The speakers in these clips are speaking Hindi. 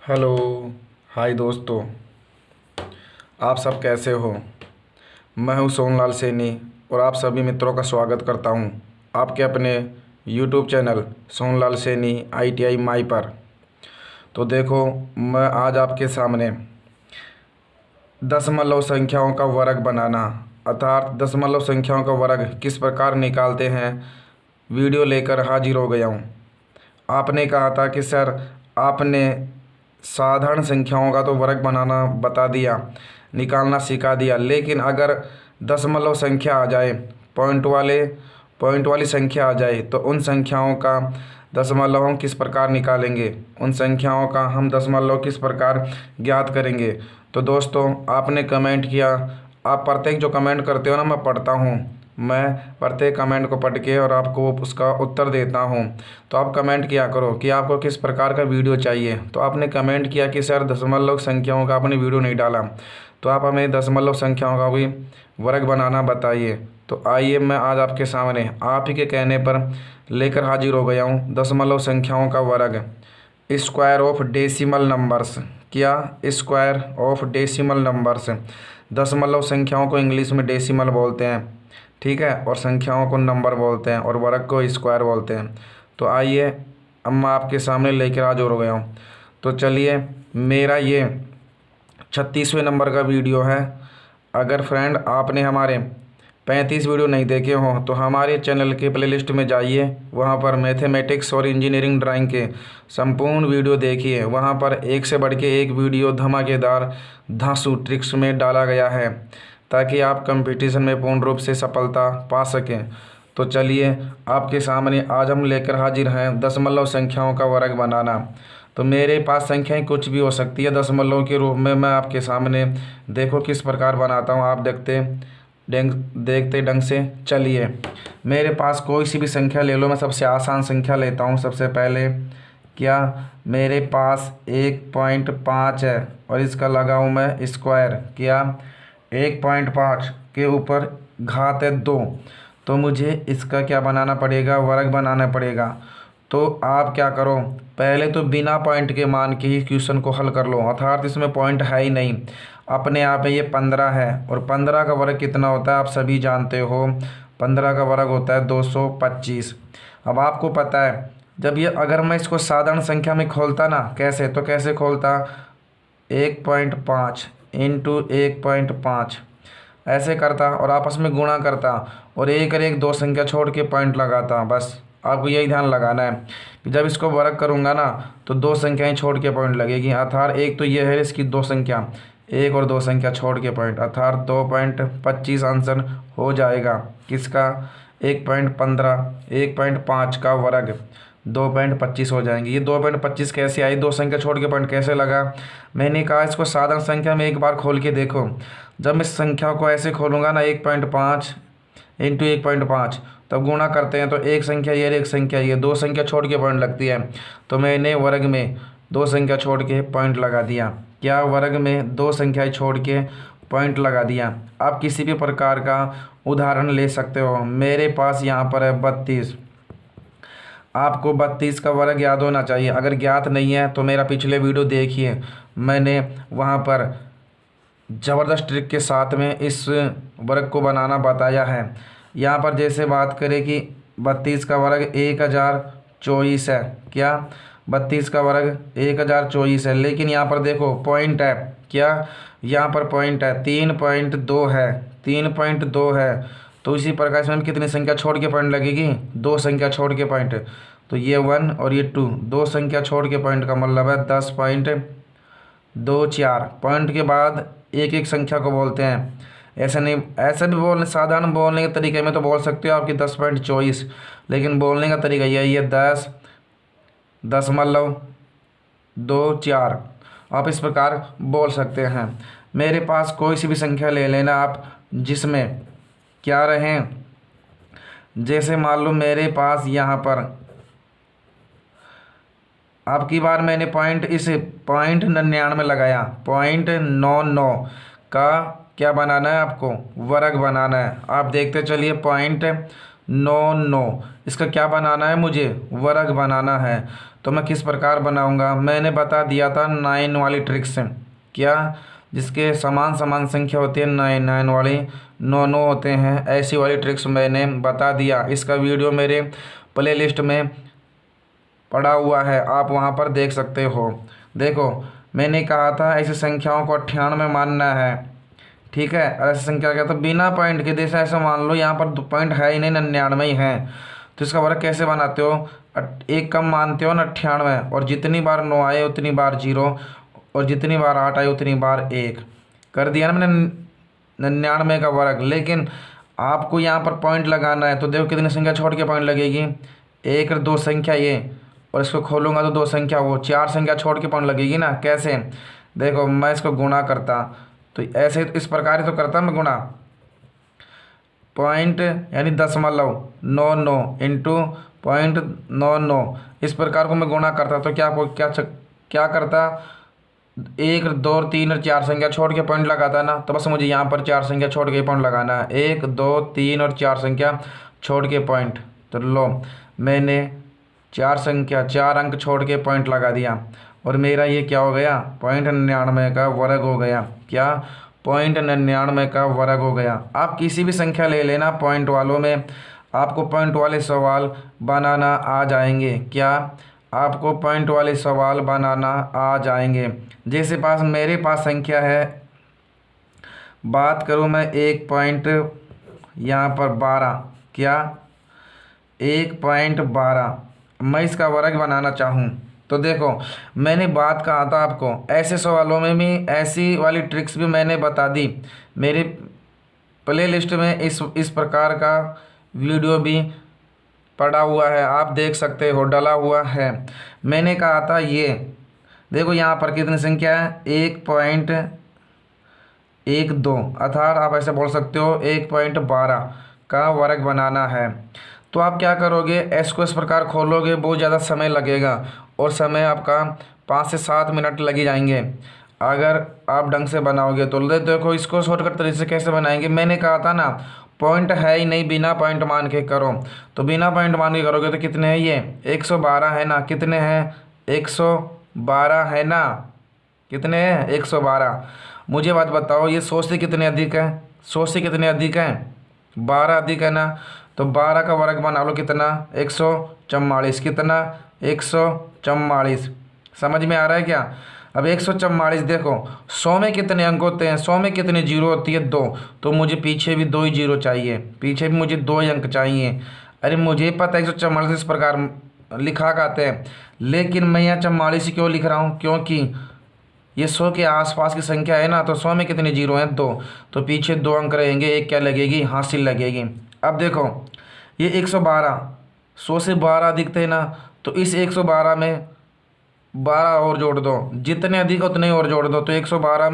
हेलो। हाय दोस्तों, आप सब कैसे हो। मैं हूं सोनलाल सैनी और आप सभी मित्रों का स्वागत करता हूं आपके अपने YouTube channel Sonlal Saini ITI माई पर। तो देखो, मैं आज आपके सामने दशमलव संख्याओं का वर्ग बनाना अर्थात दशमलव संख्याओं का वर्ग किस प्रकार निकालते हैं वीडियो लेकर हाजिर हो गया हूं। आपने कहा था कि सर, आपने साधारण संख्याओं का तो वर्ग बनाना बता दिया, निकालना सिखा दिया, लेकिन अगर दशमलव संख्या आ जाए, पॉइंट वाली संख्या आ जाए, तो उन संख्याओं का दशमलव हम किस प्रकार निकालेंगे, उन संख्याओं का हम दशमलव किस प्रकार ज्ञात करेंगे। तो दोस्तों, आपने कमेंट किया, आप प्रत्येक जो कमेंट करते हो ना, मैं पढ़ता हूँ। मैं प्रत्येक कमेंट को पढ़ के और आपको उसका उत्तर देता हूँ। तो आप कमेंट किया करो कि आपको किस प्रकार का वीडियो चाहिए। तो आपने कमेंट किया कि सर, दशमलव संख्याओं का आपने वीडियो नहीं डाला, तो आप हमें दशमलव संख्याओं का भी वर्ग बनाना बताइए। तो आइए, मैं आज आपके सामने आप ही के कहने पर लेकर हाजिर हो गया हूँ दशमलव संख्याओं का वर्ग। Square of decimal numbers. क्या? Square of decimal numbers. दशमलव संख्याओं को इंग्लिश में डेसिमल बोलते हैं, ठीक है, और संख्याओं को नंबर बोलते हैं और वर्ग को स्क्वायर बोलते हैं। तो आइए, अब मैं आपके सामने लेकर हाजिर हो गया हूँ। तो चलिए, मेरा ये 36वें नंबर का वीडियो है। अगर फ्रेंड आपने हमारे 35 वीडियो नहीं देखे हों तो हमारे चैनल के प्लेलिस्ट में जाइए, वहाँ पर मैथमेटिक्स और इंजीनियरिंग ड्राइंग के संपूर्ण वीडियो देखिए। वहाँ पर एक से बढ़ के एक वीडियो धमाकेदार धांसू ट्रिक्स में डाला गया है, ताकि आप कंपटीशन में पूर्ण रूप से सफलता पा सकें। तो चलिए, आपके सामने आज हम लेकर हाजिर हैं दशमलव संख्याओं का वर्ग बनाना। तो मेरे पास संख्याएं कुछ भी हो सकती है, दशमलव के रूप में मैं आपके सामने देखो किस प्रकार बनाता हूं। आप देखते ढंग से चलिए। मेरे पास कोई सी भी संख्या ले लो, मैं सबसे आसान संख्या लेता हूं। सबसे पहले क्या, मेरे पास 1.5 है और इसका लगाऊं मैं स्क्वायर। क्या? 1.5 के ऊपर घात है 2, तो मुझे इसका क्या बनाना पड़ेगा, वर्ग बनाना पड़ेगा। तो आप क्या करो, पहले तो बिना पॉइंट के मान के ही क्वेश्चन को हल कर लो, अर्थात इसमें पॉइंट है ही नहीं, अपने आप में ये 15 है। और 15 का वर्ग कितना होता है आप सभी जानते हो, 15 का वर्ग होता है 225। अब आपको पता है, जब ये अगर मैं इसको साधारण संख्या में खोलता ना, कैसे तो कैसे खोलता, 1.5 इंटू 1.5 ऐसे करता और आपस में गुणा करता और एक और एक दो संख्या छोड़ के पॉइंट लगाता। बस आपको यही ध्यान लगाना है कि जब इसको वर्ग करूंगा ना, तो दो संख्याएं छोड़ के पॉइंट लगेगी। अर्थात एक तो ये है इसकी दो संख्या, एक और दो संख्या छोड़ के पॉइंट, अर्थात 2.25 आंसर हो जाएगा किसका, 1.5 का वर्ग 2.25 हो जाएंगे। ये 2.25 कैसे आई, दो संख्या छोड़ के पॉइंट कैसे लगा। मैंने कहा इसको साधारण संख्या में एक बार खोल के देखो। जब मैं इस संख्या को ऐसे खोलूंगा ना, 1.5 इंटू 1.5, तब गुणा करते हैं तो एक संख्या ये, एक संख्या ये, दो संख्या छोड़ के पॉइंट लगती है। तो मैंने वर्ग में दो संख्या छोड़ के पॉइंट लगा दिया। क्या? वर्ग में दो संख्याएं छोड़ के पॉइंट लगा दिया। आप किसी भी प्रकार का उदाहरण ले सकते हो। मेरे पास यहाँ पर है 32। आपको 32 का वर्ग याद होना चाहिए। अगर ज्ञात नहीं है तो मेरा पिछले वीडियो देखिए, मैंने वहाँ पर ज़बरदस्त ट्रिक के साथ में इस वर्ग को बनाना बताया है। यहाँ पर जैसे बात करें कि 32 का वर्ग 1024 है। क्या? 32 का वर्ग 1024 है, लेकिन यहाँ पर देखो पॉइंट है। क्या? यहाँ पर पॉइंट है, 3.2 है, 3.2 है। तो इसी प्रकार से हम कितनी संख्या छोड़ के पॉइंट लगेगी, दो संख्या छोड़ के पॉइंट। तो ये 1 और ये 2, दो संख्या छोड़ के पॉइंट का मतलब है 10.24। पॉइंट के बाद एक एक संख्या को बोलते हैं। ऐसा नहीं, ऐसा भी बोलने, साधारण बोलने के तरीके में तो बोल सकते हो आपकी 10.24, लेकिन बोलने का तरीका यही है 10.24। आप इस प्रकार बोल सकते हैं। मेरे पास कोई सी भी संख्या ले लेना आप, जिसमें क्या रहे, जैसे मान लो मेरे पास यहाँ पर अब की बार मैंने पॉइंट इस 0.99 लगाया, 0.99 का क्या बनाना है आपको, वर्ग बनाना है। आप देखते चलिए, 9 इसका क्या बनाना है, मुझे वर्ग बनाना है। तो मैं किस प्रकार बनाऊंगा, मैंने बता दिया था 9 वाली ट्रिक से, क्या जिसके समान समान संख्या होती है 9 वाली 9 होते हैं, ऐसी वाली ट्रिक्स मैंने बता दिया। इसका वीडियो मेरे प्लेलिस्ट में पड़ा हुआ है, आप वहां पर देख सकते हो। देखो मैंने कहा था ऐसी संख्याओं को 98 मानना है, ठीक है। और ऐसी संख्या क्या, तो बिना पॉइंट के, जैसे ऐसे मान लो यहाँ पर पॉइंट है ही नहीं, 99 ही है, तो इसका वर्ग कैसे बनाते हो, एक कम मानते हो ना 98, और जितनी बार 9 आए उतनी बार 0, और जितनी बार 8 आए उतनी बार 1, कर दिया ना मैंने 99 का वर्ग। लेकिन आपको यहाँ पर पॉइंट लगाना है, तो देखो कितनी संख्या छोड़ के पॉइंट लगेगी, 1 और 2 संख्या ये, और इसको खोलूंगा तो 2 संख्या वो, 4 संख्या छोड़ के पॉइंट लगेगी ना। कैसे, देखो मैं इसको गुणा करता, तो ऐसे इस प्रकार ही तो करता मैं गुणा, पॉइंट यानी 0.99 इंटू 0.99, इस प्रकार को मैं गुणा करता, तो क्या करता, 1 2 3 और 4 संख्या छोड़ के पॉइंट लगाता ना। तो बस मुझे यहाँ पर 4 संख्या छोड़ के पॉइंट लगाना है, 1 2 3 और 4 संख्या छोड़ के पॉइंट। तो लो मैंने 4 अंक छोड़ के पॉइंट लगा दिया, और मेरा ये क्या हो गया, 0.99 का वर्ग हो गया। क्या, 0.99 का वर्ग हो गया। आप किसी भी संख्या ले लेना पॉइंट वालों में, आपको पॉइंट वाले सवाल बनाना आ जाएंगे। क्या, आपको पॉइंट वाले सवाल बनाना आ जाएंगे। जैसे मेरे पास संख्या है, बात करूं मैं 1 पॉइंट यहाँ पर 12, क्या 1.12, मैं इसका वर्ग बनाना चाहूँ, तो देखो मैंने बात कहा था आपको, ऐसे सवालों में भी ऐसी वाली ट्रिक्स भी मैंने बता दी। मेरे प्लेलिस्ट में इस प्रकार का वीडियो भी पड़ा हुआ है, आप देख सकते हो, डला हुआ है। मैंने कहा था ये देखो यहाँ पर कितनी संख्या है, 1.12, अर्थात आप ऐसे बोल सकते हो 1.12 का वर्ग बनाना है। तो आप क्या करोगे, एस को इस प्रकार खोलोगे, बहुत ज़्यादा समय लगेगा, और समय आपका 5 से 7 मिनट लग जाएंगे अगर आप ढंग से बनाओगे तो। देखो इसको शॉर्टकट तरीके से कैसे बनाएंगे, मैंने कहा था ना पॉइंट है ही नहीं, बिना पॉइंट मान के करो। तो बिना पॉइंट मान के करोगे तो कितने हैं, ये 112 है ना, कितने हैं 112 है ना, कितने हैं 112। मुझे बात बताओ, ये 100 से कितने अधिक है, 100 से कितने अधिक हैं, 12 अधिक है ना। तो 12 का वर्ग बना लो, कितना 144, कितना 144, समझ में आ रहा है क्या। अब 144 देखो 100 में कितने अंक होते हैं, 100 में कितने जीरो होती है, 2, तो मुझे पीछे भी 2 ही जीरो चाहिए, पीछे भी मुझे 2 ही अंक चाहिए। अरे मुझे पता है 144 इस प्रकार लिखा करते हैं, लेकिन मैं यहाँ 44 क्यों लिख रहा हूँ, क्योंकि ये 100 के आसपास की संख्या है ना। तो 100 में कितने जीरो हैं, 2, तो पीछे 2 अंक रहेंगे, एक क्या लगेगी, हासिल लगेगी। अब देखो ये 112, 100 से 12 अधिक थे ना, तो इस 112 में 12 और जोड़ दो, जितने अधिक उतने और जोड़ दो। तो 112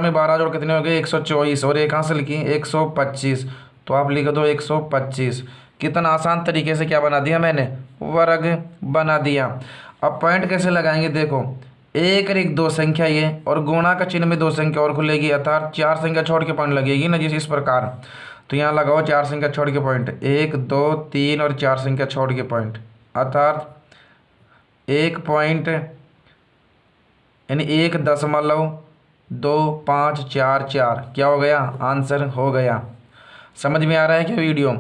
में 12 जोड़ कितने हो गए, 124, और एक हासिल की 125, तो आप लिख दो 125। कितना आसान तरीके से क्या बना दिया मैंने, वर्ग बना दिया। अब पॉइंट कैसे लगाएंगे, देखो 1 और 1 2 संख्या ये, और गुणा का चिन्ह में 2 संख्या और खुलेगी, अर्थात 4 संख्या छोड़ के पॉइंट लगेगी ना, जिस इस प्रकार। तो यहाँ लगाओ 4 संख्या छोड़ के पॉइंट, 1 2 3 और 4 संख्या छोड़ के पॉइंट, अर्थात 1 पॉइंट यानी 1.2544, क्या हो गया, आंसर हो गया। समझ में आ रहा है क्या वीडियो।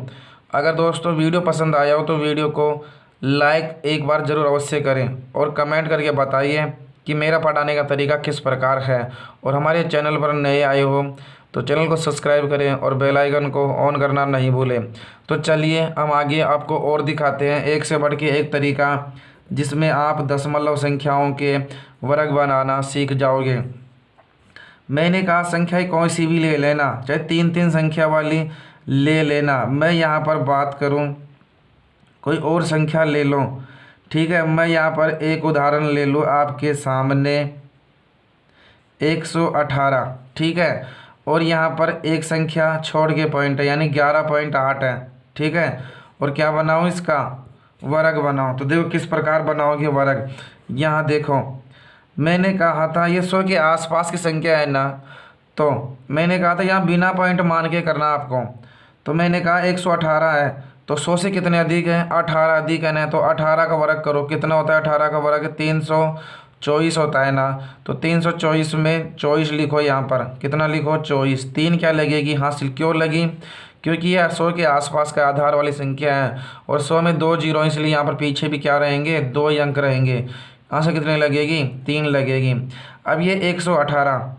अगर दोस्तों वीडियो पसंद आया हो तो वीडियो को लाइक एक बार ज़रूर अवश्य करें, और कमेंट करके बताइए कि मेरा पढ़ाने का तरीका किस प्रकार है। और हमारे चैनल पर नए आए हो तो चैनल को सब्सक्राइब करें और बेल आइकन को ऑन करना नहीं भूलें। तो चलिए हम आगे आपको और दिखाते हैं एक से बढ़ के एक तरीका, जिसमें आप दशमलव संख्याओं के वर्ग बनाना सीख जाओगे। मैंने कहा संख्याएं कौन सी भी ले लेना, चाहे 3 संख्या वाली ले लेना। मैं यहाँ पर बात करूँ, कोई और संख्या ले लो, ठीक है। मैं यहाँ पर एक उदाहरण ले लूँ आपके सामने, 118, ठीक है। और यहाँ पर एक संख्या छोड़ के पॉइंट है, यानी 11.8 है, ठीक है। और क्या बनाऊँ, इसका वर्ग बनाओ। तो देखो किस प्रकार बनाओगे वर्ग। यहाँ देखो मैंने कहा था ये 100 के आसपास की संख्या है ना, तो मैंने कहा था यहाँ बिना पॉइंट मान के करना आपको। तो मैंने कहा 118 है, तो 100 से कितने अधिक है, 18 अधिक है ना, तो 18 का वर्ग करो, कितना होता है 18 का वर्ग, 324 होता है ना। तो 324 में 24 लिखो, यहाँ पर कितना लिखो 24, 3 क्या लगेगी हासिल, क्यों लगी, क्योंकि यह 100 के आसपास का आधार वाली संख्या है और 100 में 2 जीरो, इसलिए यहाँ पर पीछे भी क्या रहेंगे, 2 ही अंक रहेंगे। यहाँ से कितने लगेगी, 3 लगेगी। अब ये 118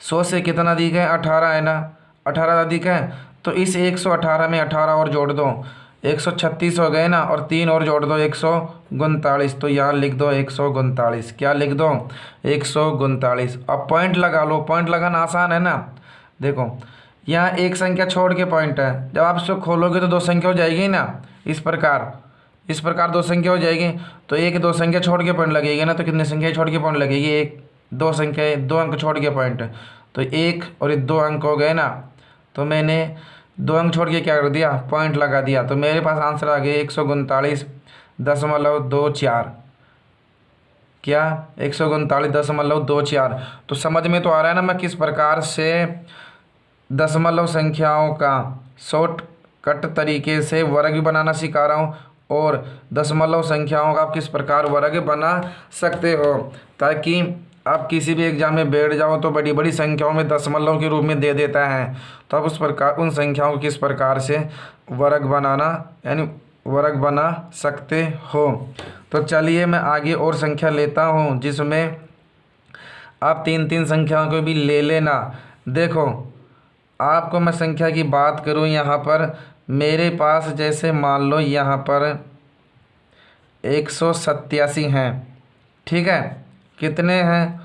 100 से कितना अधिक है, 18 है ना, 18 अधिक है, तो इस 118 में 18 और जोड़ दो, 136 हो गए ना, और 3 और जोड़ दो 139, तो यहाँ लिख दो 139, क्या लिख दो 139। अब पॉइंट लगा लो, पॉइंट लगाना आसान है ना। देखो यहाँ एक संख्या छोड़ के पॉइंट है, जब आप इसको खोलोगे तो 2 संख्या हो जाएगी ना, इस प्रकार 2 संख्या हो जाएगी। तो एक 2 संख्या छोड़ के पॉइंट लगेगी ना, तो कितनी संख्या छोड़ के पॉइंट लगेगी, 1 2 संख्या 2 अंक छोड़ के पॉइंट, तो 1 और 2 अंक हो गए ना। तो मैंने 2 अंक छोड़ के क्या कर दिया, पॉइंट लगा दिया, तो मेरे पास आंसर आ गया 139.24, क्या 139.24। तो समझ में तो आ रहा है ना मैं किस प्रकार से दशमलव संख्याओं का शॉर्टकट तरीके से वर्ग भी बनाना सिखा रहा हूँ, और दशमलव संख्याओं का आप किस प्रकार वर्ग बना सकते हो, ताकि आप किसी भी एग्जाम में बैठ जाओ तो बड़ी बड़ी संख्याओं में दशमलव के रूप में दे देता है, तो आप उस प्रकार उन संख्याओं को किस प्रकार से वर्ग बनाना यानी वर्ग बना सकते हो। तो चलिए मैं आगे और संख्या लेता हूँ, जिसमें आप 3 संख्याओं को भी ले लेना। देखो आपको मैं संख्या की बात करूँ, यहाँ पर मेरे पास जैसे मान लो यहाँ पर 187 हैं, ठीक है, कितने हैं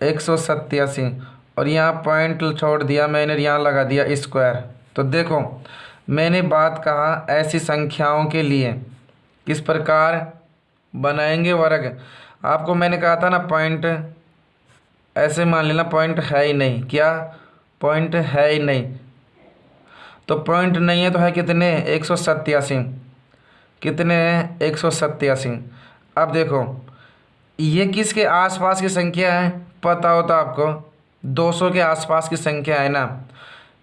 187, और यहाँ पॉइंट छोड़ दिया मैंने, यहाँ लगा दिया स्क्वायर। तो देखो मैंने बात कहा ऐसी संख्याओं के लिए किस प्रकार बनाएंगे वर्ग, आपको मैंने कहा था ना पॉइंट ऐसे मान लेना, पॉइंट है ही नहीं, क्या पॉइंट है ही नहीं, तो पॉइंट नहीं है तो है कितने 187, कितने हैं 187। अब देखो ये किसके आसपास की संख्या है, पता होता आपको 200 के आसपास की संख्या है ना,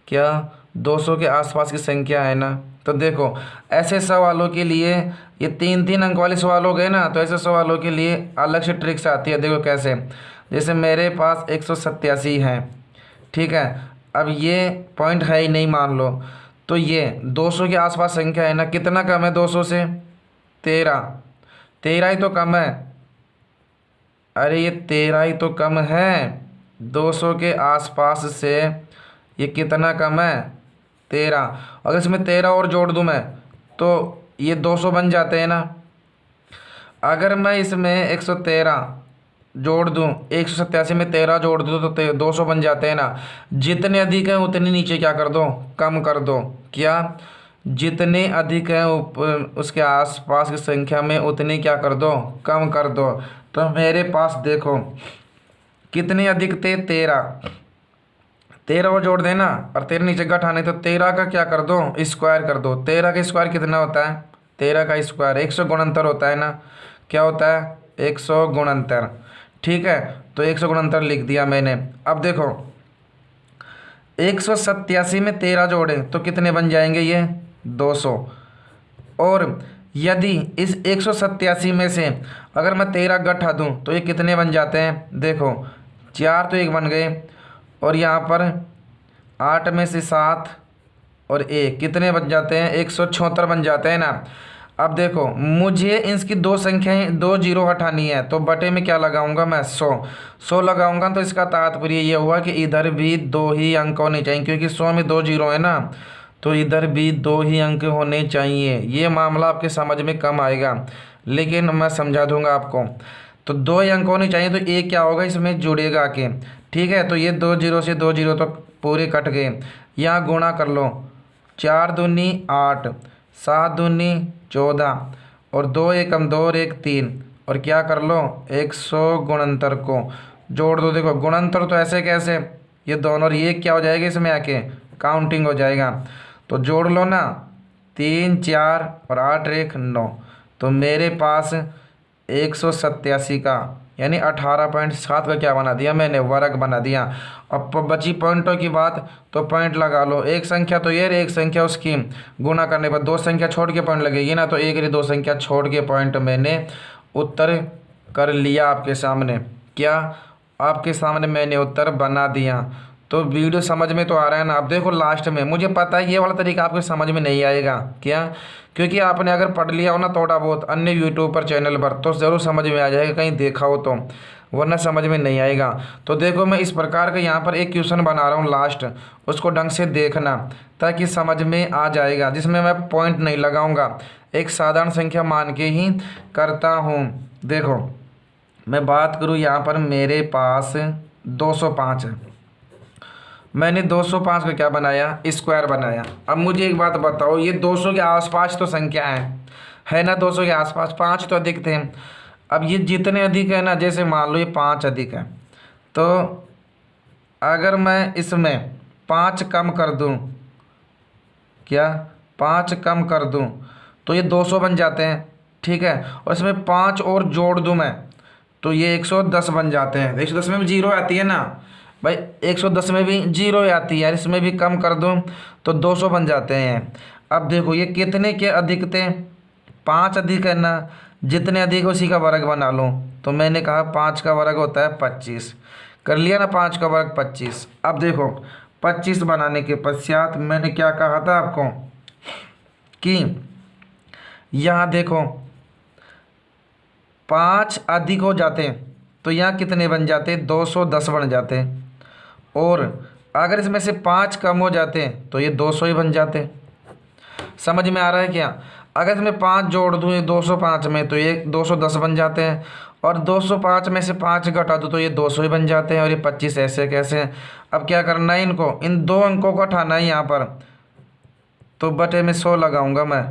क्या 200 के आसपास की संख्या है ना। तो देखो ऐसे सवालों के लिए ये 3 अंक वाले सवाल हो गए ना, तो ऐसे सवालों के लिए अलग से ट्रिक्स आती है। देखो कैसे, जैसे मेरे पास 187 है, ठीक है, अब ये पॉइंट है ही नहीं मान लो, तो ये 200 के आसपास संख्या है ना, कितना कम है 200 से, 13 ही तो कम है, अरे ये 13 ही तो कम है 200 के आसपास से, ये कितना कम है 13। अगर इसमें 13 और जोड़ दूं मैं तो ये 200 बन जाते हैं ना। अगर मैं इसमें 113 जोड़ दूं, 187 में 13 जोड़ दूं तो 200 बन जाते हैं ना। जितने अधिक है उतने नीचे क्या कर दो, कम कर दो, क्या जितने अधिक है उसके आसपास की संख्या में उतने क्या कर दो, कम कर दो। तो मेरे पास देखो कितने अधिक थे 13 और जोड़ देना, और 13 नीचे घटाने, तो 13 का क्या कर दो स्क्वायर कर दो। 13 का स्क्वायर कितना होता है, 13 का स्क्वायर 169 होता है ना, क्या होता है 169, ठीक है, तो 169 लिख दिया मैंने। अब देखो 187 में 13 जोड़े तो कितने बन जाएंगे, ये 200, और यदि इस 187 में से अगर मैं 13 घटा दूं तो ये कितने बन जाते हैं, देखो 4 तो 1 बन गए, और यहाँ पर 8 में से 7 और 1 कितने बन जाते हैं 176 बन जाते हैं ना। अब देखो मुझे इसकी 2 संख्याएं 2 जीरो हटानी है, तो बटे में क्या लगाऊंगा मैं 100 लगाऊंगा, तो इसका तात्पर्य ये हुआ कि इधर भी 2 ही अंक होने चाहिए, क्योंकि 100 में 2 जीरो है ना, तो इधर भी 2 ही अंक होने चाहिए। ये मामला आपके समझ में कम आएगा, लेकिन मैं समझा दूंगा आपको। तो 2 ही अंक होने चाहिए, तो एक क्या होगा इसमें जुड़ेगा के, ठीक है, तो ये 2 जीरो से 2 जीरो तो पूरे कट गए। यहाँ गुणा कर लो, 4 दूनी 8, 7 दूनी 14, और 2 एकम 2 और 1 3, और क्या कर लो 169 को जोड़ दो। देखो गुणनतर तो ऐसे कैसे, ये दोनों और ये क्या हो जाएगा इसमें आके काउंटिंग हो जाएगा, तो जोड़ लो ना 3 4 और 8 1 9, तो मेरे पास 187 का यानी 18.7 का क्या बना दिया मैंने, वर्ग बना दिया। अब बची पॉइंटों की बात, तो पॉइंट लगा लो। एक संख्या तो ये रही, एक संख्या उसकी गुना करने पर दो संख्या छोड़ के पॉइंट लगेगी ना, तो एक रही दो संख्या छोड़ के पॉइंट मैंने उत्तर कर लिया आपके सामने। क्या आपके सामने मैंने उत्तर बना दिया। तो वीडियो समझ में तो आ रहा है ना। अब देखो लास्ट में, मुझे पता है ये वाला तरीका आपके समझ में नहीं आएगा। क्या, क्योंकि आपने अगर पढ़ लिया हो ना थोड़ा बहुत अन्य यूट्यूब पर चैनल पर, तो ज़रूर समझ में आ जाएगा, कहीं देखा हो तो, वरना समझ में नहीं आएगा। तो देखो मैं इस प्रकार का यहाँ पर एक क्वेश्चन बना रहा हूँ लास्ट, उसको ढंग से देखना ताकि समझ में आ जाएगा, जिसमें मैं पॉइंट नहीं लगाऊंगा, एक साधारण संख्या मान के ही करता हूँ। देखो मैं बात करूँ यहाँ पर, मेरे पास 205 है। मैंने 205 का क्या बनाया, स्क्वायर बनाया। अब मुझे एक बात बताओ, ये 200 के आसपास तो संख्या है ना, 200 के आसपास, 5 तो अधिक थे। अब ये जितने अधिक है ना, जैसे मान लो ये 5 अधिक है, तो अगर मैं इसमें 5 कम कर दूं, क्या 5 कम कर दूं, तो ये 200 बन जाते हैं, ठीक है। और इसमें 5 और जोड़ दूं मैं, तो ये 110 बन जाते हैं। 110 में भी जीरो आती है ना भाई, 110 में भी जीरो आती है, इसमें भी कम कर दूं तो 200 बन जाते हैं। अब देखो ये कितने के अधिक थे, 5 अधिक है ना, जितने अधिक उसी का वर्ग बना लो। तो मैंने कहा 5 का वर्ग होता है 25, कर लिया ना, 5 का वर्ग 25। अब देखो 25 बनाने के पश्चात मैंने क्या कहा था आपको कि यहाँ देखो 5 अधिक हो जाते हैं, तो यहाँ कितने बन जाते, 210 बन जाते। और अगर इसमें से 5 कम हो जाते हैं तो ये 200 ही बन जाते। समझ में आ रहा है क्या। अगर इसमें 5 जोड़ दूँ ये 205 में, तो ये 210 बन जाते हैं। और 205 में से 5 घटा दूँ तो ये 200 ही बन जाते हैं। और ये 25 ऐसे कैसे। अब क्या करना है, इनको, इन दो अंकों को उठाना है यहाँ पर, तो बटे में 100 लगाऊंगा मैं।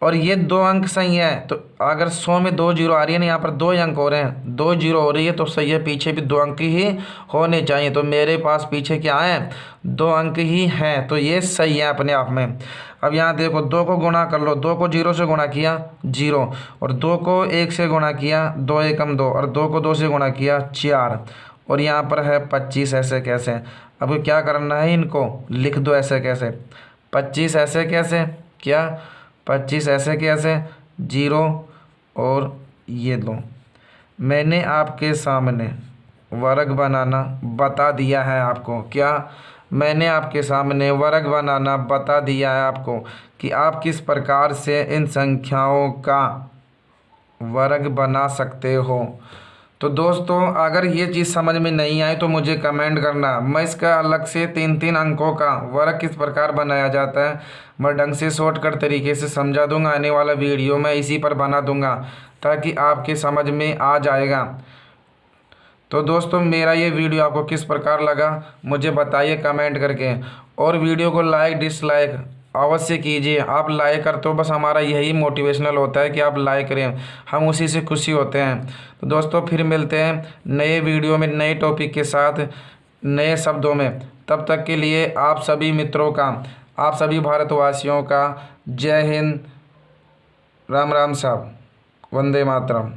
और ये 2 अंक सही है, तो अगर 100 में 2 जीरो आ रही है ना, यहाँ पर 2 अंक हो रहे हैं, 2 जीरो हो रही है, तो सही है, पीछे भी 2 अंक ही होने चाहिए। तो मेरे पास पीछे क्या है, 2 अंक ही हैं, तो ये सही है अपने आप में। अब यहाँ देखो 2 को गुणा कर लो, 2 को 0 से गुणा किया 0, और 2 को 1 से गुणा किया 2 एकम 2, और 2 को 2 से गुणा किया 4, और यहाँ पर है 25 ऐसे कैसे। अब क्या करना है, इनको लिख दो ऐसे कैसे, 25 ऐसे कैसे, क्या 25 ऐसे कैसे, 0 और ये लो। मैंने आपके सामने वर्ग बनाना बता दिया है आपको। क्या, मैंने आपके सामने वर्ग बनाना बता दिया है आपको कि आप किस प्रकार से इन संख्याओं का वर्ग बना सकते हो। तो दोस्तों अगर ये चीज़ समझ में नहीं आई तो मुझे कमेंट करना, मैं इसका अलग से 3-3 अंकों का वर्ग किस प्रकार बनाया जाता है मैं ढंग से शॉर्टकट तरीके से समझा दूंगा। आने वाला वीडियो मैं इसी पर बना दूंगा ताकि आपके समझ में आ जाएगा। तो दोस्तों मेरा ये वीडियो आपको किस प्रकार लगा मुझे बताइए कमेंट करके, और वीडियो को लाइक डिसलाइक अवश्य कीजिए। आप लाइक करते हो, बस हमारा यही मोटिवेशनल होता है कि आप लाइक करें, हम उसी से खुशी होते हैं। तो दोस्तों फिर मिलते हैं नए वीडियो में नए टॉपिक के साथ नए शब्दों में। तब तक के लिए आप सभी मित्रों का, आप सभी भारतवासियों का जय हिंद, राम राम साहब, वंदे मातरम।